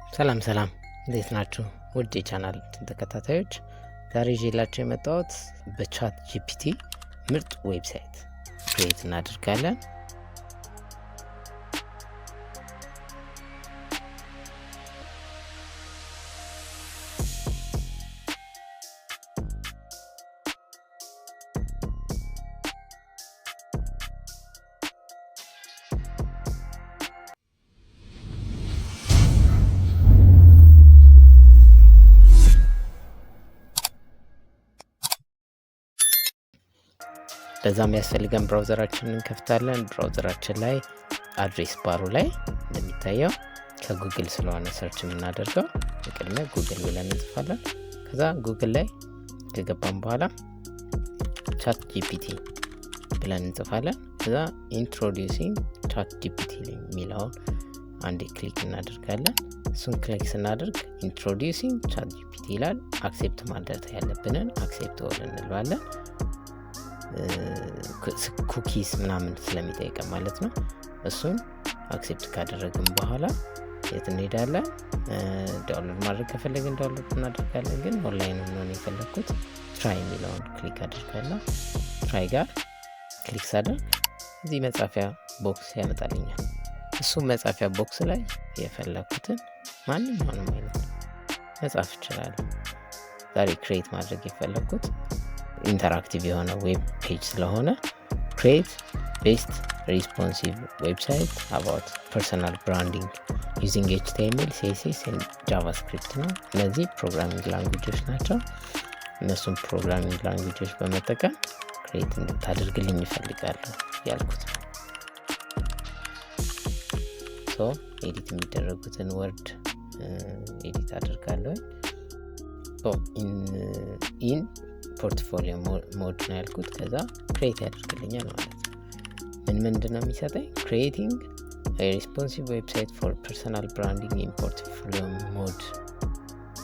ሰላም እንዴት ናችሁ? ውድ የቻናል ተከታታዮች፣ ዛሬ ይዤላችሁ የመጣሁት በቻት ጂፒቲ ምርጥ ዌብሳይት ክሬት እናደርጋለን። ለዛ የሚያስፈልገን ብራውዘራችንን እንከፍታለን። ብራውዘራችን ላይ አድሬስ ባሩ ላይ እንደሚታየው ከጉግል ስለሆነ ሰርች የምናደርገው በቅድሚያ ጉግል ብለን እንጽፋለን። ከዛ ጉግል ላይ ከገባን በኋላ ቻት ጂፒቲ ብለን እንጽፋለን። ከዛ ኢንትሮዲዩሲንግ ቻት ጂፒቲ የሚለውን አንዴ ክሊክ እናደርጋለን። እሱን ክሊክ ስናደርግ ኢንትሮዲዩሲንግ ቻት ጂፒቲ ይላል። አክሴፕት ማድረግ ያለብንን አክሴፕት ወል እንለዋለን። ኩኪስ ምናምን ስለሚጠይቀን ማለት ነው። እሱን አክሴፕት ካደረግን በኋላ የት እንሄዳለን? ዳውንሎድ ማድረግ ከፈለግን ዳውንሎድ እናደርጋለን። ግን ኦንላይን ነው የፈለግኩት። ትራይ የሚለውን ክሊክ አድርጋለሁ። ትራይ ጋር ክሊክ ሳደርግ እዚህ መጻፊያ ቦክስ ያመጣልኛል። እሱ መጻፊያ ቦክስ ላይ የፈለግኩትን ማንኛውንም አይነት መጻፍ እችላለሁ። ዛሬ ክሬት ማድረግ የፈለግኩት ኢንተራክቲቭ የሆነ ዌብ ፔጅ ስለሆነ ክሬት ቤስት ሪስፖንሲቭ ዌብሳይት አባውት ፐርሰናል ብራንዲንግ ዩዚንግ ኤችቲኤምኤል ሲኤስኤስ ጃቫስክሪፕት ነው። እነዚህ ፕሮግራሚንግ ላንጉጆች ናቸው። እነሱም ፕሮግራሚንግ ላንጉጆች በመጠቀም ክሬት እንድታደርግልኝ ይፈልጋለሁ ያልኩት ነው። ሶ ኤዲት የሚደረጉትን ወርድ ኤዲት አድርጋለሁ። ኢን ፖርትፎሊዮ ሞድ ነው ያልኩት። ከዛ ክሬት ያደርግልኛል ማለት ነው። ምንድን ነው የሚሰጠኝ? ክሬቲንግ ሪስፖንሲቭ ዌብሳይት ፎር ፐርሰናል ብራንዲንግ ኢን ፖርትፎሊዮ ሞድ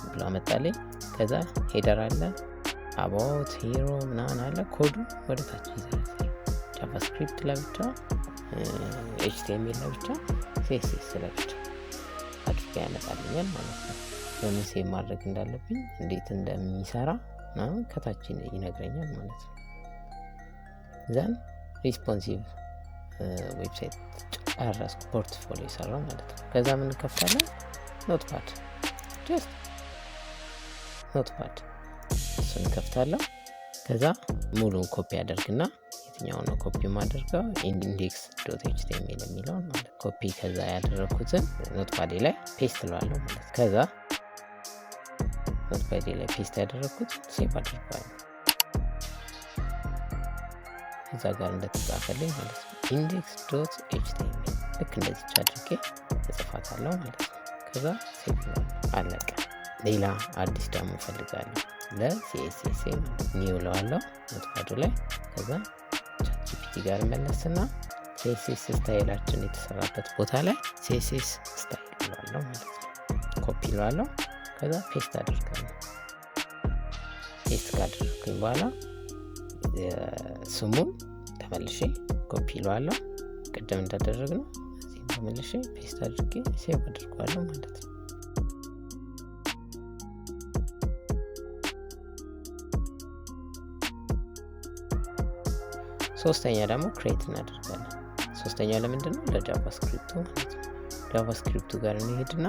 ብሎ አመጣልኝ። ከዛ ሄደር አለ፣ አባውት ሂሮ ምናምን አለ። ኮዱ ወደ ታች ይዘረዘር። ጃቫስክሪፕት ለብቻ፣ ኤችቲኤምኤል ለብቻ፣ ሲኤስኤስ ለብቻ አድርጋ ያመጣልኛል ማለት ነው። በምን ሴቭ ማድረግ እንዳለብኝ እንዴት እንደሚሰራ ምናምን ከታች ይነግረኛል ማለት ነው። ዘን ሪስፖንሲቭ ዌብሳይት ጨረስኩ፣ ፖርትፎሊዮ የሰራው ማለት ነው። ከዛ ምን ከፍታለን? ኖትፓድ፣ ጀስት ኖትፓድ እሱን ከፍታለሁ። ከዛ ሙሉን ኮፒ አደርግና የትኛውን ነው ኮፒ ማደርገው? ኢንዴክስ ዶት ኤችቲኤምኤል የሚለውን ማለት ኮፒ። ከዛ ያደረኩትን ኖትፓዴ ላይ ፔስት ለዋለሁ ማለት ነው። ከዛ ኖትፓዴ ላይ ፔስት ያደረኩት ሴቭ አድርጓል። እዛ ጋር እንደተጻፈልኝ ማለት ነው። ኢንዴክስ ዶት ኤችቲኤምኤል ልክ እንደዚች አድርጌ እጽፋታለሁ ማለት ነው። ከዛ ሴቭ አለቀ። ሌላ አዲስ ደግሞ ፈልጋለሁ ለሲኤስኤስ ኒው ለዋለሁ ኖትፓዱ ላይ። ከዛ ቻት ጂፒቲ ጋር መለስና ሲኤስኤስ ስታይላችን የተሰራበት ቦታ ላይ ሲኤስኤስ ስታይል ለዋለሁ ማለት ነው። ኮፒ ለዋለሁ። ከዛ ፔስት አድርጋለሁ። ፔስት ካደረግኩኝ በኋላ ስሙን ተመልሼ ኮፒ ለዋለሁ። ቅድም እንዳደረግነው እዚህ ተመልሼ ፔስት አድርጌ ሴቭ አድርጓለሁ ማለት ነው። ሶስተኛ ደግሞ ክሬት እናደርጋለን። ሶስተኛው ለምንድን ነው? ለጃቫስክሪፕቱ ማለት ነው። ጃቫስክሪፕቱ ጋር እንሄድና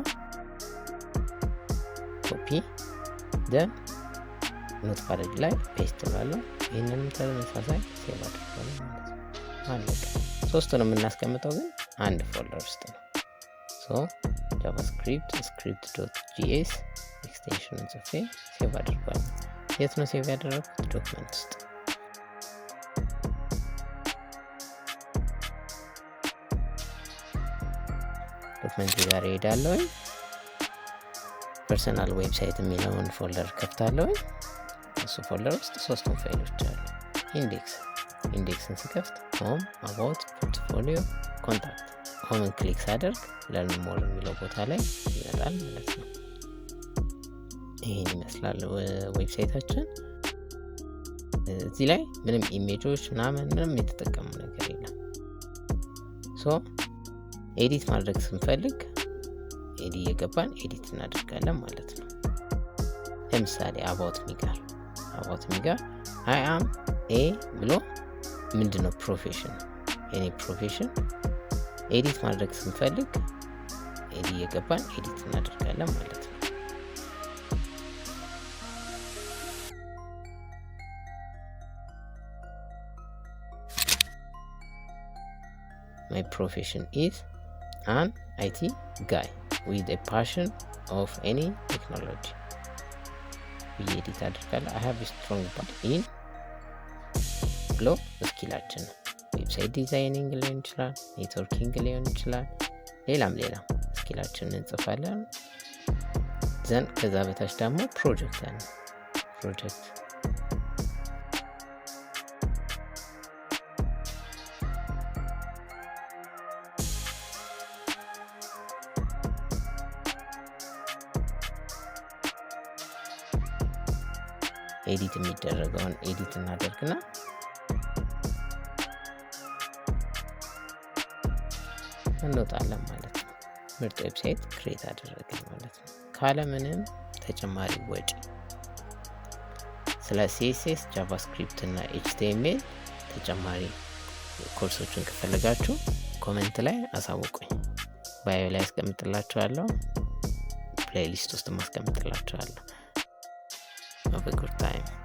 ኮፒ ደን ኖትፓድ ላይ ፔስት ባለው ይህንንም ተመሳሳይ ሴቭ አድርጓል ማለት ነው። አለቀ። ሶስቱንም የምናስቀምጠው ግን አንድ ፎልደር ውስጥ ነው። ሶ ጃቫስክሪፕት ስክሪፕት ዶት ጂኤስ ኤክስቴንሽኑን ጽፌ ሴቭ አድርጓል። የት ነው ሴቭ ያደረኩት? ዶክመንት ውስጥ። ዶክመንት ጋር እሄዳለሁ። ፐርሰናል ዌብሳይት የሚለውን ፎልደር ከፍታለሁ። እሱ ፎልደር ውስጥ ሶስቱን ፋይሎች አሉ። ኢንዴክስን ስከፍት ሆም፣ አባውት፣ ፖርትፎሊዮ፣ ኮንታክት። ሆምን ክሊክ ሳደርግ ለርን ሞር የሚለው ቦታ ላይ ይመጣል ማለት ነው። ይህን ይመስላል ዌብሳይታችን። እዚህ ላይ ምንም ኢሜጆች ምንም የተጠቀሙ ነገር የለም። ሶ ኤዲት ማድረግ ስንፈልግ ኤዲ እየገባን ኤዲት እናደርጋለን ማለት ነው። ለምሳሌ አባውት ሚ ጋር አይ አም ኤ ብሎ ምንድነው ፕሮፌሽን የኔ ፕሮፌሽን ኤዲት ማድረግ ስንፈልግ ኤዲ እየገባን ኤዲት እናደርጋለን ማለት ነው። My profession is an IT guy with a passion of any technology. ኤዲት አድርጋለሁ። I have a strong part in ብሎ ስኪላችን ዌብሳይት ዲዛይኒንግ ሊሆን ይችላል፣ ኔትወርኪንግ ሊሆን ይችላል፣ ሌላም ስኪላችንን እንጽፋለን። ዘን ከዛ በታች ደግሞ ፕሮጀክት አለ። ፕሮጀክት ኤዲት የሚደረገውን ኤዲት እናደርግና እንወጣለን ማለት ነው። ምርጥ ዌብሳይት ክሬት አደረግን ማለት ነው ካለ ምንም ተጨማሪ ወጪ። ስለ CSS፣ ጃቫስክሪፕት እና HTML ተጨማሪ ኮርሶችን ከፈለጋችሁ ኮሜንት ላይ አሳውቁኝ። ባዮ ላይ አስቀምጥላችኋለሁ፣ ፕሌሊስት ውስጥ ማስቀምጥላችኋለሁ። Have a good time.